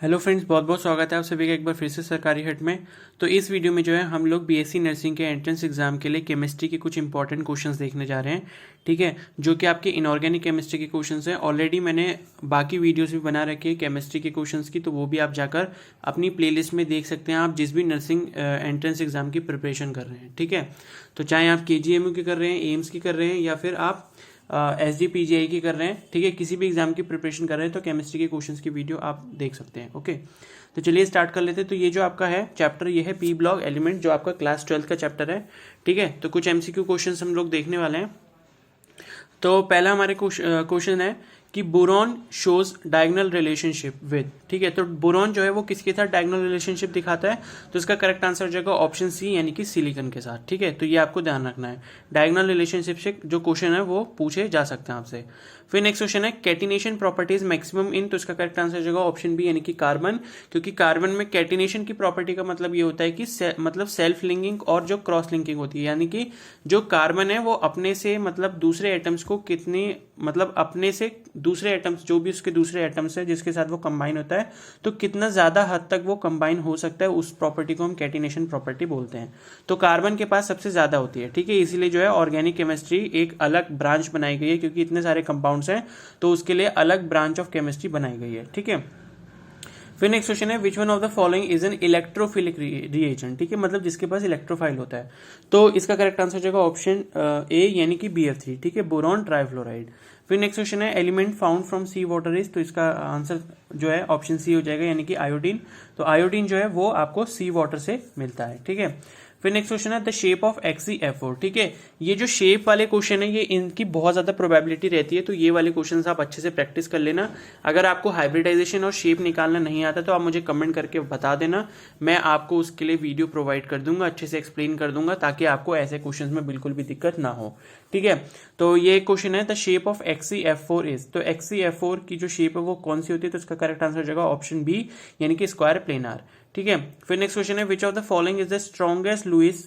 Hello friends, बहुत बहुत स्वागत है आप सभी का एक बार फिर से सरकारी हट में। तो इस वीडियो में जो है हम लोग बीएससी नर्सिंग के एंट्रेंस एग्जाम के लिए केमिस्ट्री के कुछ इंपॉर्टेंट क्वेश्चंस देखने जा रहे हैं। ठीक है, जो कि आपके इनऑर्गेनिक केमिस्ट्री के क्वेश्चंस हैं। ऑलरेडी मैंने बाकी वीडियोस भी बना रखी है केमिस्ट्री के क्वेश्चंस की, तो वो भी आप जाकर अपनी प्लेलिस्ट में देख सकते हैं, आप जिस भी नर्सिंग एंट्रेंस एग्जाम की प्रिपरेशन कर रहे हैं। ठीक है, तो चाहे आप केजीएमयू की कर रहे हैं, एम्स की कर रहे हैं, या फिर आप SGPGI की कर रहे हैं, ठीक है, किसी भी एग्जाम की प्रिपरेशन कर रहे हैं, तो केमिस्ट्री के क्वेश्चंस की वीडियो आप देख सकते हैं। ओके, तो चलिए स्टार्ट कर लेते हैं। तो ये जो आपका है चैप्टर, ये है पी ब्लॉक एलिमेंट, जो आपका क्लास 12 का चैप्टर है। ठीक है, तो कुछ MCQ क्वेश्चंस हम लोग देखने वाले हैं। तो पहला हमारे क्वेश्चन है कि boron shows diagonal relationship with. ठीक है, तो बोरॉन जो है वो किसके साथ डायगोनल रिलेशनशिप दिखाता है, तो इसका करेक्ट आंसर हो जाएगा ऑप्शन सी, यानी कि सिलिकॉन के साथ। ठीक है, तो ये आपको ध्यान रखना है, डायगोनल रिलेशनशिप से जो क्वेश्चन है वो पूछे जा सकते हैं आपसे। फिर नेक्स्ट क्वेश्चन है कैटिनेशन प्रॉपर्टीज मैक्सिमम इन, तो इसका करेक्ट आंसर हो जाएगा ऑप्शन बी, यानी कि कार्बन, क्योंकि कार्बन में कैटिनेशन की प्रॉपर्टी का मतलब ये होता है कि मतलब सेल्फ लिंकिंग और जो क्रॉस लिंकिंग होती है, यानी कि जो कार्बन है वो अपने से मतलब दूसरे एटम्स को कितनी मतलब अपने से दूसरे एटम्स, जो भी उसके दूसरे एटम्स है जिसके साथ वो कंबाइन होता है, तो कितना ज्यादा हद तक वो कंबाइन हो सकता है, उस प्रॉपर्टी को हम कैटिनेशन प्रॉपर्टी बोलते हैं। तो कार्बन के पास सबसे ज्यादा होती है। ठीक है, इसीलिए जो है ऑर्गेनिक केमिस्ट्री एक अलग ब्रांच बनाई गई है, क्योंकि इतने सारे कंपाउंड्स हैं, तो उसके लिए अलग ब्रांच ऑफ केमिस्ट्री बनाई गई है। ठीक है, फिर नेक्स्ट क्वेश्चन है which one of the following is an electrophilic reagent. ठीक है, मतलब जिसके पास इलेक्ट्रोफाइल होता है, तो इसका करेक्ट आंसर हो जाएगा ऑप्शन ए, यानी कि BF3। ठीक है, बोरॉन ट्राइफ्लोराइड। फिर नेक्स्ट क्वेश्चन है element found from sea water is, तो इसका आंसर जो है ऑप्शन सी हो जाएगा, यानी कि आयोडीन। तो आयोडीन जो है वो आपको सी वाटर से मिलता है। ठीक है, फिर नेक्स्ट क्वेश्चन है द शेप ऑफ XeF4। ठीक है, ये जो शेप वाले क्वेश्चन है ये इनकी बहुत ज्यादा प्रोबेबिलिटी रहती है, तो ये वाले क्वेश्चंस आप अच्छे से प्रैक्टिस कर लेना। अगर आपको हाइब्रिडाइजेशन और शेप निकालना नहीं आता तो आप मुझे कमेंट करके बता देना, मैं आपको उसके लिए वीडियो प्रोवाइड कर दूंगा, अच्छे से एक्सप्लेन कर दूंगा, ताकि आपको ऐसे क्वेश्चन में बिल्कुल भी दिक्कत ना हो। ठीक है, तो ये क्वेश्चन है the shape of XeF4 is, तो XeF4 की जो शेप है वो कौन सी होती है, तो इसका करेक्ट आंसर हो जाएगा ऑप्शन बी, यानी कि स्क्वायर प्लेनार। ठीक है, फिर नेक्स्ट क्वेश्चन है which of the following is the strongest Lewis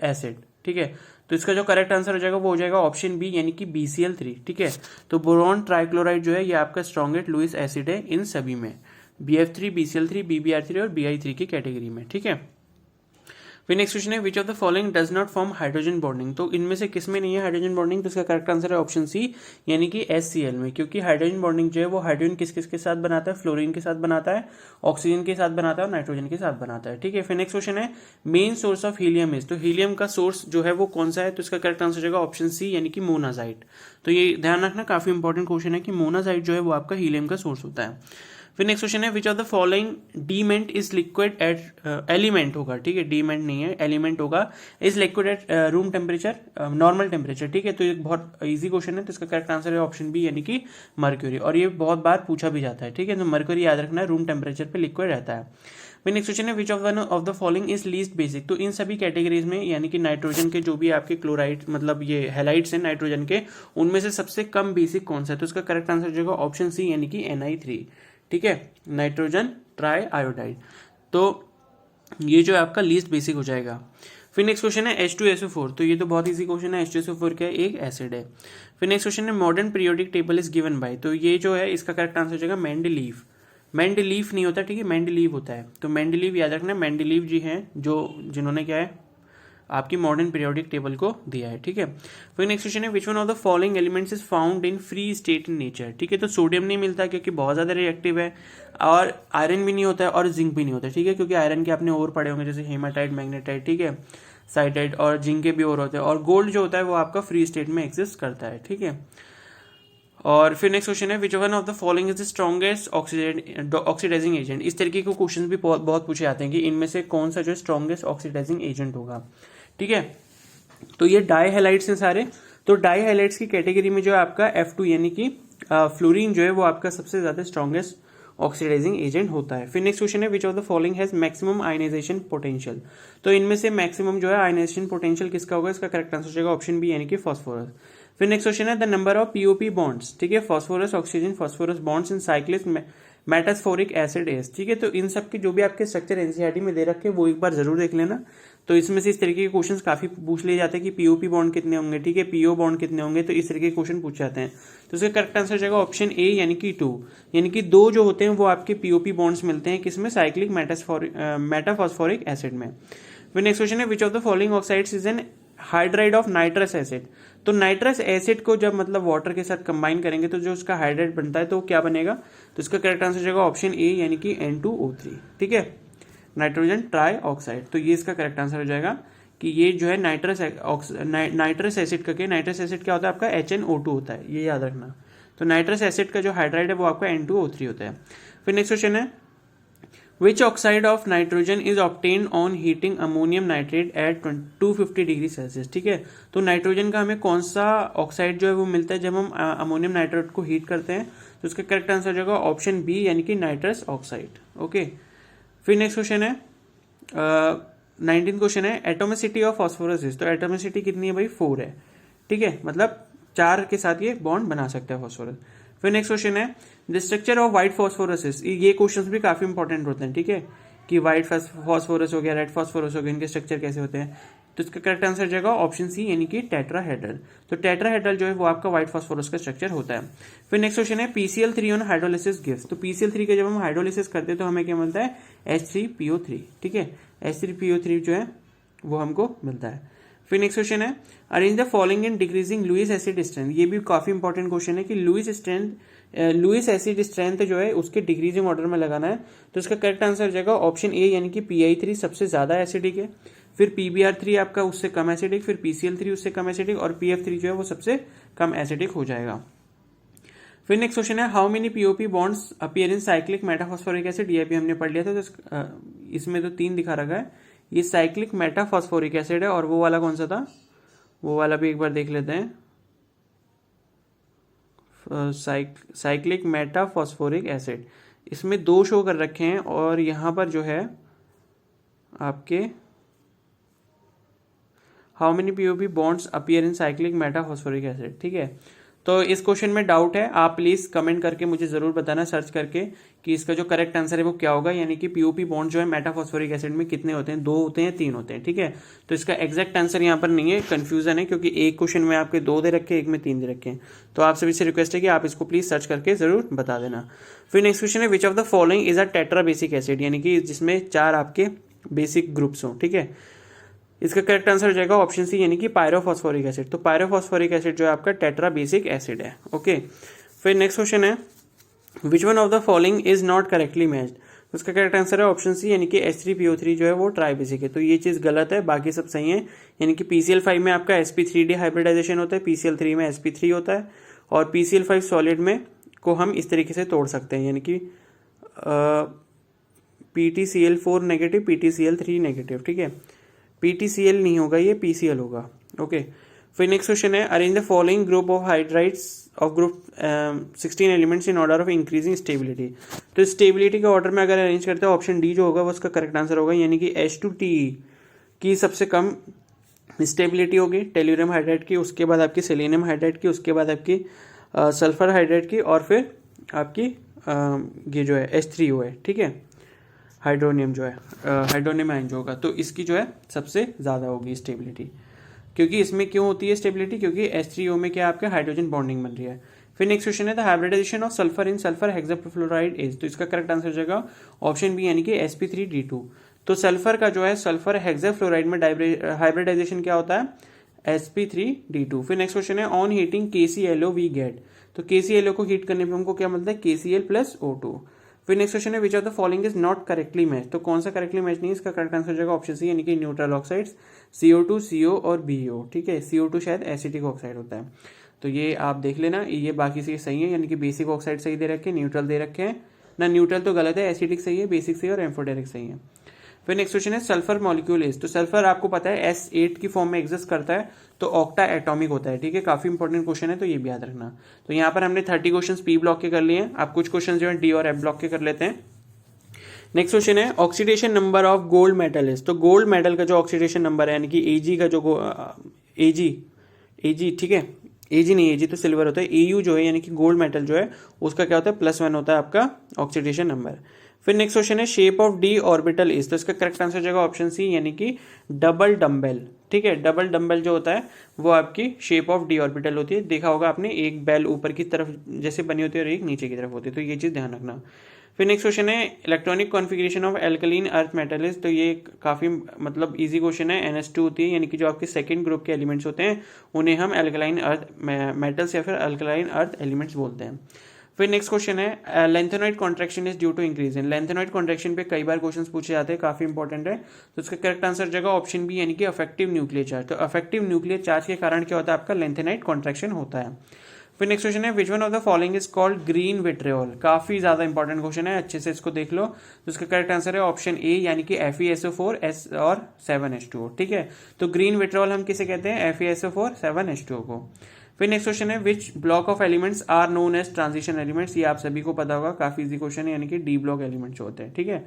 acid. ठीक है, तो इसका जो करेक्ट आंसर हो जाएगा वो हो जाएगा ऑप्शन बी, यानी कि BCl3। ठीक है, तो बोरॉन ट्राइक्लोराइड जो है ये आपका स्ट्रॉन्गेस्ट लुईस एसिड है इन सभी में, BF3, BCl3, BBr3 और BI3 की कैटेगरी में। ठीक है, फिर नेक्स्ट क्वेश्चन है which of the following does not form hydrogen bonding, तो इनमें से किस में नहीं है हाइड्रोजन बॉन्डिंग, तो इसका करेक्ट आंसर है ऑप्शन सी, यानी कि HCl में, क्योंकि हाइड्रोजन बॉन्डिंग जो है वो हाइड्रोजन किस किस के साथ बनाता है, फ्लोरीन के साथ बनाता है, ऑक्सीजन के साथ बनाता है और नाइट्रोजन के साथ बनाता है। ठीक है, फिर नेक्स्ट क्वेश्चन है main source of helium is, तो हीलियम का सोर्स जो है वो कौन सा है, तो इसका करेक्ट आंसर हो जाएगा ऑप्शन सी, यानी कि मोनाजाइट। तो ये ध्यान रखना, काफी इंपॉर्टेंट क्वेश्चन है कि मोनाजाइट जो है वो आपका हीलियम का सोर्स होता है। फिर नेक्स्ट क्वेश्चन है विच ऑफ द फॉलोइंग डीमेंट इज लिक्विड एट एलिमेंट होगा। ठीक है, डीमेंट नहीं है, एलिमेंट होगा, is liquid at room temperature, normal temperature. ठीक है, तो ये बहुत इजी क्वेश्चन है, तो इसका करेक्ट आंसर है ऑप्शन बी, यानी कि मर्क्यूरी, और ये बहुत बार पूछा भी जाता है। ठीक है, तो मर्क्यूरी याद रखना है, रूम टेम्परेचर पे लिक्विड रहता है। फिर नेक्स्ट क्वेश्चन है which of one of the following is least basic, तो इन सभी कैटेगरीज में, यानी कि नाइट्रोजन के जो भी आपके क्लोराइड मतलब ये हैलाइड्स हैं नाइट्रोजन के, उनमें से सबसे कम बेसिक कौन सा है, तो इसका करेक्ट आंसर हो जाएगा ऑप्शन सी, यानी कि Ni3। ठीक है, नाइट्रोजन ट्राई आयोडाइड, तो ये जो है आपका लीस्ट बेसिक हो जाएगा। फिर नेक्स्ट क्वेश्चन है H2SO4, तो ये तो बहुत इजी क्वेश्चन है, H2SO4 क्या है, एक एसिड है। फिर नेक्स्ट क्वेश्चन है modern periodic table is given by, तो ये जो है इसका करेक्ट आंसर हो जाएगा मेंडलीव। मेंडलीव नहीं होता, ठीक है, मेंडलीव होता है, तो मेंडलीव याद रखना, मेंडलीव जी हैं जो जिन्होंने क्या है आपकी मॉडर्न पीरियोडिक टेबल को दिया है। ठीक है, फिर नेक्स्ट क्वेश्चन है which one of the following elements is found in free state in nature. ठीक है, तो सोडियम नहीं मिलता क्योंकि बहुत ज्यादा रिएक्टिव है, और आयरन भी नहीं होता है और जिंक भी नहीं होता है। ठीक है, क्योंकि आयरन के आपने और पढ़े होंगे, जैसे हेमाटाइट, मैग्नेटाइट, ठीक है, साइटाइट, और जिंक के भी और होते हैं, और गोल्ड जो होता है वो आपका फ्री स्टेट में एग्जिस्ट करता है। ठीक है, और फिर नेक्स्ट क्वेश्चन है which one of the following is the strongest oxidising agent. इस तरीके के क्वेश्चन भी बहुत पूछे जाते हैं कि इनमें से कौन सा जो स्ट्रॉन्गेस्ट ऑक्सीडाइजिंग एजेंट होगा। ठीक है, तो ये डाई हैलाइड्स हैं सारे, तो डाई हैलाइड्स की कैटेगरी में जो है आपका F2, यानी कि फ्लोरीन जो है वो आपका सबसे ज्यादा स्ट्रॉन्गेस्ट ऑक्सीडाइजिंग एजेंट होता है। फिर नेक्स्ट क्वेश्चन है which of the following has maximum ionisation potential, तो इनमें से मैक्सिमम जो है आयनाइजेशन पोटेंशियल किसका होगा, इसका करेक्ट आंसर हो जाएगा ऑप्शन बी, यानी कि फॉस्फोरस। फिर नेक्स्ट क्वेश्चन है the number of POP bonds. ठीक है, phosphorus oxygen phosphorus bonds in cyclic metaphosphoric acid is. ठीक है, तो इन सब के जो भी आपके स्ट्रक्चर एनसीईआरटी में दे रखे हैं वो एक बार जरूर देख लेना। तो इसमें से इस तरीके के क्वेश्चंस काफी पूछ लिए जाते हैं कि पीओपी बॉन्ड कितने होंगे, ठीक है, पीओ बॉन्ड कितने होंगे, तो इस तरीके के क्वेश्चन पूछ जाते हैं। तो इसका करेक्ट आंसर जाएगा ऑप्शन ए यानी कि 2, यानी कि 2 जो होते हैं वो आपके पीओपी बॉन्ड्स मिलते हैं किसमें, साइक्लिक मेटाफॉस्फोरिक एसिड में। फिर नेक्स्ट क्वेश्चन है which of the following oxides is an hydride of nitrous acid. तो नाइट्रस एसिड को जब मतलब वाटर के साथ कंबाइन करेंगे तो जो उसका हाइड्राइड बनता है तो क्या बनेगा, तो इसका करेक्ट आंसर जाएगा ऑप्शन ए यानी कि N2O3। ठीक है, नाइट्रोजन ट्राई ऑक्साइड। तो ये इसका करेक्ट आंसर हो जाएगा कि ये जो है नाइट्रस एसिड का, नाइट्रस एसिड क्या होता है आपका HNO2 होता है, ये याद रखना। तो नाइट्रस एसिड का जो हाइड्राइड है वो आपका N2O3 होता है। फिर नेक्स्ट क्वेश्चन है which oxide of nitrogen is obtain on heating ammonium nitrate at 250 degree Celsius. ठीक है, तो नाइट्रोजन का हमें कौन सा ऑक्साइड जो है वो मिलता है जब हम अमोनियम नाइट्रेट को हीट करते हैं, तो उसका करेक्ट आंसर जाएगा ऑप्शन बी यानी कि नाइट्रस ऑक्साइड। ओके, फिर नेक्स्ट क्वेश्चन है 19th क्वेश्चन है एटोमिसिटी ऑफ फॉस्फोरस। तो एटोमिसिटी कितनी है भाई, 4 है। ठीक है, मतलब 4 के साथ ये बॉन्ड बना सकता है फॉस्फोरस। फिर नेक्स्ट क्वेश्चन है the structure of white phosphorus. ये क्वेश्चंस भी काफी इंपॉर्टेंट होते हैं। ठीक है, कि व्हाइट फॉस्फोरस हो गया, रेड फॉस्फोरस हो गया, इनके स्ट्रक्चर कैसे होते हैं, तो इसका करेक्ट आंसर जाएगा ऑप्शन सी यानी कि टेट्राहेड्रल। तो टेट्राहेड्रल जो है वो आपका व्हाइट फॉस्फोरस का स्ट्रक्चर होता है। फिर नेक्स्ट क्वेश्चन है PCl3 ऑन हाइड्रोलिसिस गिव्स। तो PCl3 का जब हम हाइड्रोलिसिस करते हैं तो हमें क्या मिलता है, H3PO3। ठीक है, H3PO3 जो है वो हमको मिलता है। फिर नेक्स्ट क्वेश्चन है arrange the following in decreasing Lewis acid strength. ये भी काफी इंपॉर्टेंट क्वेश्चन है कि लुईस एसिड स्ट्रेंथ जो है उसके डिक्रीजिंग ऑर्डर में लगाना है। तो इसका करेक्ट आंसर हो जाएगा ऑप्शन ए यानी कि PI3 सबसे ज्यादा एसिडिक है, फिर PBr3 आपका उससे कम एसिडिक, फिर PCl3 उससे कम एसिडिक, और PF3 जो है वो सबसे कम एसिडिक हो जाएगा। फिर नेक्स्ट क्वेश्चन है how many POP bonds appear in cyclic metaphosphoric acid. ये भी हमने पढ़ लिया था, तो इसमें तो 3 दिखा रखा है। ये साइक्लिक मेटाफॉस्फोरिक एसिड है, और वो वाला कौन सा था, वो वाला भी एक बार देख लेते हैं। साइक्लिक मेटाफॉस्फोरिक एसिड, इसमें 2 शो कर रखे हैं, और यहां पर जो है आपके how many POP bonds appear in cyclic metaphosphoric acid. ठीक है, तो इस क्वेश्चन में डाउट है, आप प्लीज कमेंट करके मुझे जरूर बताना सर्च करके कि इसका जो करेक्ट आंसर है वो क्या होगा, यानी कि POP बॉन्ड जो है मेटाफॉस्फोरिक एसिड में कितने होते हैं, 2 होते हैं, 3 होते हैं। ठीक है, तो इसका एग्जैक्ट आंसर यहाँ पर नहीं है, कंफ्यूजन है, क्योंकि एक क्वेश्चन में आपके 2 दे रखे हैं, एक में 3 दे रखे हैं। तो आप सभी से रिक्वेस्ट है कि आप इसको प्लीज सर्च करके जरूर बता देना। फिर नेक्स्ट क्वेश्चन है which of the following is a tetra basic acid, यानी कि जिसमें 4 आपके बेसिक ग्रुप्स हो। ठीक है, इसका करेक्ट आंसर हो जाएगा ऑप्शन सी यानी कि पायरोफॉस्फोरिक एसिड। तो पायरोफॉस्फोरिक एसिड जो है आपका टेट्रा बेसिक एसिड है। ओके, फिर नेक्स्ट क्वेश्चन है which one of the following is not correctly matched. उसका करेक्ट आंसर है ऑप्शन सी यानी कि H3PO3 जो है वो ट्राई बेसिक है। तो ये चीज गलत है, बाकी सब सही है। यानी कि PCl5 में आपका sp3d हाइब्रिडाइजेशन होता है, PCl3 में sp3 होता है, और PCl5 सॉलिड में को हम इस तरीके से तोड़ सकते हैं, यानी कि PTCl4 नेगेटिव, PTCl3 नेगेटिव। ठीक है, PTCl नहीं होगा, ये PCl होगा। ओके, फिर नेक्स्ट क्वेश्चन है arrange the following group of hydrides of group 16 elements in order of increasing stability. तो स्टेबिलिटी के ऑर्डर में अगर अरेंज करते हैं ऑप्शन डी जो होगा वो उसका करेक्ट आंसर होगा, यानी कि H2TE की सबसे कम स्टेबिलिटी होगी टेल्यूरियम हाइड्राइड की, उसके बाद आपकी सेलेनियम हाइड्राइड की, उसके बाद आपकी सल्फर हाइड्राइड की, और फिर आपकी ये जो है H3O है। ठीक है, हाइड्रोनियम जो है हाइड्रोनियम आयन जो होगा, तो इसकी जो है सबसे ज़्यादा होगी स्टेबिलिटी। क्योंकि इसमें क्यों होती है स्टेबिलिटी, क्योंकि H3O में क्या आपके हाइड्रोजन बॉन्डिंग बन रही है। फिर नेक्स्ट क्वेश्चन है the hybridisation of sulphur in sulphur hexafluoride is. तो इसका करेक्ट आंसर हो जाएगा ऑप्शन बी यानी कि sp3d2। तो सल्फर का जो है सल्फर हेक्साफ्लोराइड में हाइब्रिडाइजेशन क्या होता है, sp3d2। फिर नेक्स्ट क्वेश्चन है on heating KClO we get. तो KClO को हीट करने पे हमको क्या मिलता है, KCl+O2। फिर नेक्स्ट क्वेश्चन है which of the following is not correctly match. तो कौन सा करेक्टली मैच नहीं है, इसका करेक्ट आंसर हो जाएगा ऑप्शन सी यानी कि न्यूट्रल ऑक्साइड्स CO2, CO और BO। ठीक है, CO2 शायद एसिटिक ऑक्साइड होता है, तो ये आप देख लेना। ये बाकी से सही है, यानी कि बेसिक ऑक्साइड सही दे रखे हैं, न्यूट्रल दे रखे हैं ना, न्यूट्रल तो गलत है, एसिडिक सही है, बेसिक सही है, और एम्फोटेरिक सही है। फिर नेक्स्ट क्वेश्चन है सल्फर मॉलिक्यूल इज। तो सल्फर आपको पता है S8 की फॉर्म में एग्जिस्ट करता है, तो ऑक्टा एटॉमिक होता है। ठीक है, काफी इंपॉर्टेंट क्वेश्चन है, तो ये भी याद रखना। तो यहाँ पर हमने 30 क्वेश्चन P ब्लॉक के कर लिए हैं, आप कुछ क्वेश्चन जो है D और F ब्लॉक के कर लेते हैं। नेक्स्ट क्वेश्चन है oxidation number of gold metal is. तो गोल्ड मेटल का जो ऑक्सीडेशन नंबर है, यानी कि Ag का जो Ag, ठीक है, Ag नहीं, Ag तो सिल्वर होता है, Au जो है यानी कि गोल्ड मेटल जो है उसका क्या होता है, +1 होता है आपका ऑक्सीडेशन नंबर। फिर नेक्स्ट क्वेश्चन है shape of D orbital is, तो इसका करेक्ट आंसर जाएगा ऑप्शन सी यानी कि डबल डम्बेल। ठीक है, डबल डम्बेल जो होता है वो आपकी शेप ऑफ डी ऑर्बिटल होती है। देखा होगा आपने, एक बेल ऊपर की तरफ जैसे बनी होती है और एक नीचे की तरफ होती है, तो ये चीज़ ध्यान रखना। फिर नेक्स्ट क्वेश्चन है electronic configuration of alkaline earth metal is, तो ये काफ़ी मतलब इजी क्वेश्चन है। NH2 होती है यानी कि जो आपके सेकंड ग्रुप के एलिमेंट्स होते हैं उन्हें हम एल्कलाइन अर्थ मेटल्स या फिर अल्कलाइन अर्थ एलिमेंट्स बोलते हैं। फिर नेक्स्ट क्वेश्चन है lanthanoid contraction is due to increase in, lanthanoid contraction पे कई बार क्वेश्चंस पूछे जाते हैं, काफी इंपॉर्टेंट है, तो इसका करेक्ट आंसर जाएगा ऑप्शन बी यानी कि अफेक्टिव न्यूक्लियर चार्ज। तो अफेक्टिव न्यूक्लियर चार्ज के कारण क्या होता है, आपका लेंथेनॉइड कॉन्ट्रैक्शन होता है। फिर नेक्स्ट क्वेश्चन है which one of the following is called green vitriol, काफी ज्यादा इंपॉर्टेंट क्वेश्चन है, अच्छे से इसको देख लो। तो इसका करेक्ट आंसर है ऑप्शन ए यानी कि FeSO4 S और 7H2O। ठीक है, तो ग्रीन विट्रियोल हम किसे कहते हैं, FeSO4 7H2O को। फिर नेक्स्ट क्वेश्चन है which block of elements are known as transition elements, ये आप सभी को पता होगा, काफी इजी क्वेश्चन है, यानी कि डी ब्लॉक एलिमेंट्स होते हैं। ठीक है,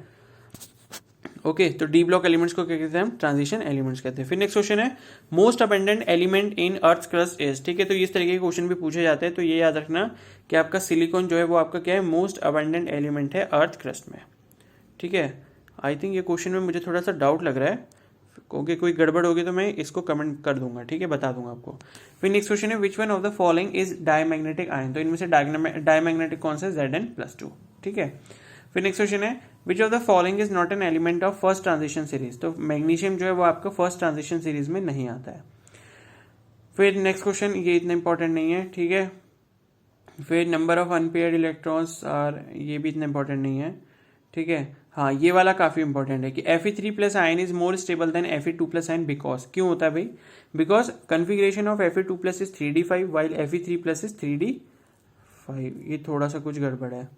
ओके, तो डी ब्लॉक एलिमेंट्स को क्या कहते हैं हम, ट्रांजिशन एलिमेंट्स कहते हैं। फिर नेक्स्ट क्वेश्चन है most abundant element in earth crust is, ठीक है, तो इस तरीके के क्वेश्चन भी पूछे जाते हैं, तो ये याद रखना कि आपका सिलिकॉन जो है वो आपका क्या है, मोस्ट अबेंडेंट एलिमेंट है अर्थ क्रस्ट में। ठीक है, आई थिंक ये क्वेश्चन में मुझे थोड़ा सा डाउट लग रहा है, क्योंकि कोई गड़बड़ होगी तो मैं इसको कमेंट कर दूंगा, ठीक है, बता दूंगा आपको। फिर नेक्स्ट क्वेश्चन है which one of the following is diamagnetic ion, तो इनमें से डायमैग्नेटिक कौन सा है, Zn+2। ठीक है, फिर नेक्स्ट क्वेश्चन है which of the following is not an element of first transition series, तो मैग्नीशियम जो है वो आपका फर्स्ट ट्रांजिशन सीरीज में नहीं आता है। फिर नेक्स्ट क्वेश्चन, ये इतना इंपॉर्टेंट नहीं है। ठीक है, फिर नंबर ऑफ अनपेयर्ड इलेक्ट्रॉन्स और ये भी इतना इंपॉर्टेंट नहीं है। ठीक है, हाँ ये वाला काफी इंपॉर्टेंट है कि Fe3+ ion is more stable then Fe2+ ion, because क्यों होता है भाई, because configuration of Fe2+ is 3d5 while Fe3+ is 3d5, ये थोड़ा सा कुछ गड़बड़ है।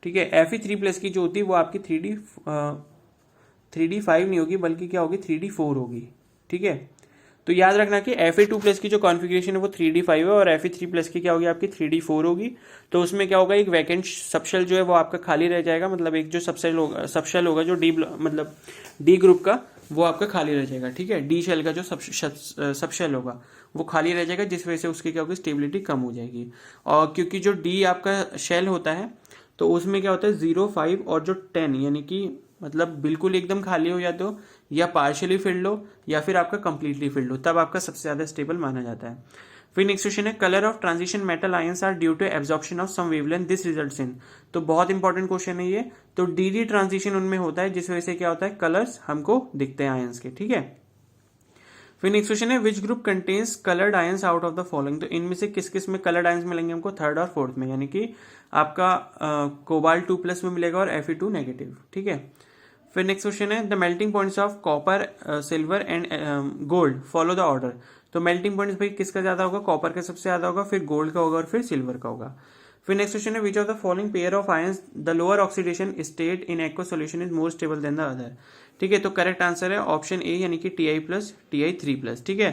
ठीक है, Fe3+ की जो होती है वो आपकी 3d5 नहीं होगी, बल्कि क्या होगी, 3d4 होगी। ठीक है, तो याद रखना कि Fe2+ की जो कॉन्फ़िगरेशन है वो 3d5 है और Fe3+ की क्या होगी, आपकी 3d4 होगी। तो उसमें क्या होगा, एक वैकेंट सबशेल जो है वो आपका खाली रह जाएगा, मतलब एक जो सबशेल होगा जो मतलब डी ग्रुप का, वो आपका खाली रह जाएगा। ठीक है, डी शेल का जो सबशेल होगा वो खाली रह जाएगा, जिस वजह से उसकी क्या होगी, स्टेबिलिटी कम हो जाएगी। और क्योंकि जो डी आपका शेल होता है तो उसमें क्या होता है 0, 5 और जो 10, यानी कि मतलब बिल्कुल एकदम खाली हो जाते हो, या पार्शियली फिल्ड हो, या फिर आपका कंप्लीटली फिल्ड हो, तब आपका सबसे ज्यादा स्टेबल माना जाता है। फिर नेक्स्ट क्वेश्चन है colour of transition metal ions are due to absorption of some wavelength, this results in, तो बहुत इंपॉर्टेंट क्वेश्चन है ये। तो डी ट्रांजिशन उनमें होता है, जिस वजह से क्या होता है, कलर्स हमको दिखते हैं आयंस के। ठीक है, फिर नेक्स्ट क्वेश्चन है which group contains coloured ions out of the following, तो इनमें से किस किस में कलर्ड आयंस मिलेंगे हमको, थर्ड और फोर्थ में, यानी कि आपका कोबाल्ट 2+ में मिलेगा और Fe2 नेगेटिव। ठीक है, फिर नेक्स्ट क्वेश्चन है the melting points of copper, silver and gold follow the order, तो मेल्टिंग पॉइंट्स भाई किसका ज्यादा होगा, कॉपर का सबसे ज्यादा होगा, फिर गोल्ड का होगा और फिर सिल्वर का होगा। फिर नेक्स्ट क्वेश्चन है which of the following pair of ions the lower oxidation state in aqua solution is more stable then the other, ठीक है, तो करेक्ट आंसर है ऑप्शन ए यानी कि Ti+, Ti3+। ठीक है,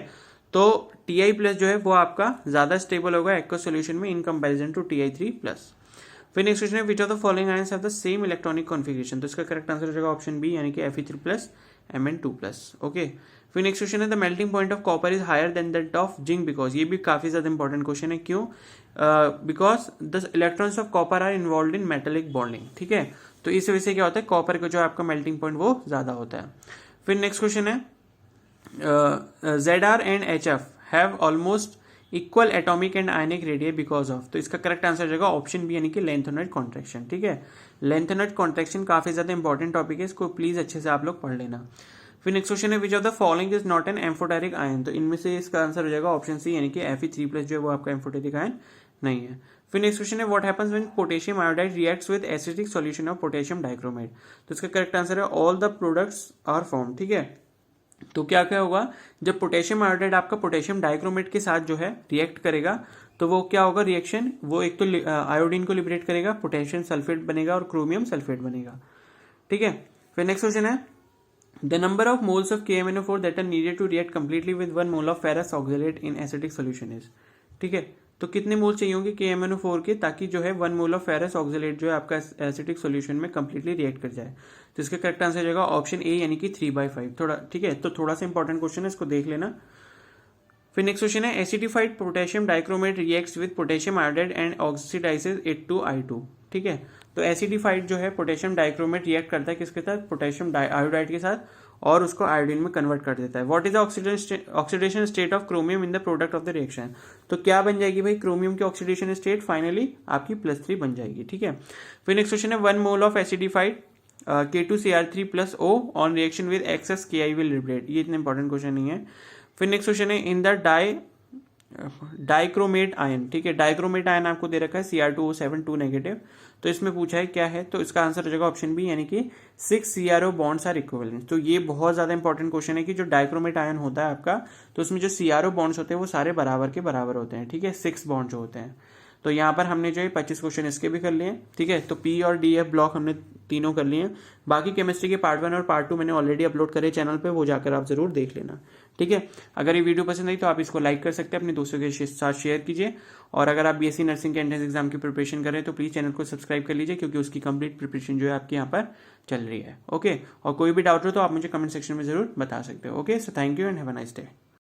तो Ti+ जो है वो आपका ज्यादा स्टेबल होगा एक्वा सॉल्यूशन में इन कंपैरिजन टू Ti3+। फिर नेक्स्ट क्वेश्चन है which of the following ions have the same electronic configuration, तो इसका करेक्ट आंसर हो जाएगा ऑप्शन बी यानी कि Fe3+, Mn2+। ओके, फिर नेक्स्ट क्वेश्चन है the melting point of copper is higher than that of zinc because, ये भी काफी ज्यादा इंपॉर्टेंट क्वेश्चन है, क्यों, because the electrons of copper are involve in metallic bonding. ठीक है, तो इस वजह से क्या होता है, कॉपर का जो आपका मेल्टिंग पॉइंट वो ज्यादा होता है। फिर नेक्स्ट क्वेश्चन है Zr and HF have almost equal atomic and ionic radius because of, तो इसका करेक्ट आंसर हो जाएगा ऑप्शन बी यानी कि लेंथेनॉइड कॉन्ट्रैक्शन। ठीक है, लेंथेनॉइड कॉन्ट्रैक्शन काफी ज्यादा इंपॉर्टेंट टॉपिक है, इसको प्लीज अच्छे से आप लोग पढ़ लेना। फिर नेक्स्ट क्वेश्चन है which of the following is not an amphoteric ion, तो इनमें से इसका आंसर हो जाएगा ऑप्शन सी यानी कि Fe3+ जो है वो आपका एम्फोटेरिक आयन नहीं है। फिर नेक्स्ट क्वेश्चन है what happens when potassium iodide reacts with acidic solution of potassium dichromate, तो इसका करेक्ट आंसर है all the products are form. ठीक है, तो क्या क्या होगा, जब पोटेशियम आयोडाइड आपका पोटेशियम डाइक्रोमेट के साथ जो है रिएक्ट करेगा, तो वो क्या होगा रिएक्शन, वो एक तो आयोडीन को लिबरेट करेगा, पोटेशियम सल्फेट बनेगा और क्रोमियम सल्फेट बनेगा। ठीक है, फिर नेक्स्ट क्वेश्चन है the number of moles of KMnO4 that are needed to react completely with 1 mole of ferrous oxalate in acidic solution is, ठीक है, तो कितने मोल चाहिए होंगे KMnO4 के, ताकि जो है 1 मोल ऑफ फेरस ऑक्सलेट जो है आपका एसिडिक सॉल्यूशन में कंप्लीटली रिएक्ट कर जाए, तो इसका करेक्ट आंसर जाएगा ऑप्शन ए यानी कि 3/5। थोड़ा ठीक है, तो थोड़ा सा इंपॉर्टेंट क्वेश्चन है, इसको देख लेना। फिर नेक्स्ट क्वेश्चन है acidified potassium dichromate reacts with potassium iodide and oxidises it to I2। ठीक है, तो एसिडिफाइड जो है पोटेशियम डाइक्रोमेट रिएक्ट करता है किसके साथ, पोटेशियम आयोडाइड के साथ, और उसको आयोडीन में कन्वर्ट कर देता है। What is the oxidation state of chromium in the product of the reaction. तो क्या बन जाएगी भाई, क्रोमियम की ऑक्सीडेशन स्टेट फाइनली आपकी +3 बन जाएगी। ठीक है, फिर नेक्स्ट क्वेश्चन है 1 mole of acidified K2Cr3 + O on reaction with excess KI will liberate. ये इतना इंपॉर्टेंट क्वेश्चन नहीं है। फिर नेक्स्ट क्वेश्चन है इन द डाइक्रोमेट आयन। ठीक है, डाइक्रोमेट आयन आपको दे रखा है Cr2O7 2 नेगेटिव, तो इसमें पूछा है क्या है, तो इसका आंसर हो जाएगा ऑप्शन बी, यानी कि 6 CRO बॉन्ड्स आर इक्विवेलेंट। तो ये बहुत ज्यादा इंपॉर्टेंट क्वेश्चन है कि जो डाइक्रोमेट आयन होता है आपका, तो उसमें जो CRO बॉन्ड्स होते हैं वो सारे बराबर के बराबर होते हैं। ठीक है, 6 बॉन्ड जो होते हैं। तो यहाँ पर हमने जो है 25 क्वेश्चन इसके भी कर लिए। ठीक है, तो P और DF ब्लॉक हमने तीनों कर लिए। बाकी केमिस्ट्री के पार्ट 1 और पार्ट 2 मैंने ऑलरेडी अपलोड करे चैनल पे, वो जाकर आप जरूर देख लेना। ठीक है, अगर ये वीडियो पसंद आई तो आप इसको लाइक कर सकते हैं, अपने दोस्तों के साथ शेयर कीजिए, और अगर आप BSc नर्सिंग के एंट्रेंस एग्जाम की प्रिपरेशन कर रहे हैं तो प्लीज चैनल को सब्सक्राइब कर लीजिए, क्योंकि उसकी कंप्लीट प्रिपरेशन जो है आपके यहाँ पर चल रही है। ओके, और कोई भी डाउट हो तो आप मुझे कमेंट सेक्शन में जरूर बता सकते हो। Okay, so thank you and have a nice day.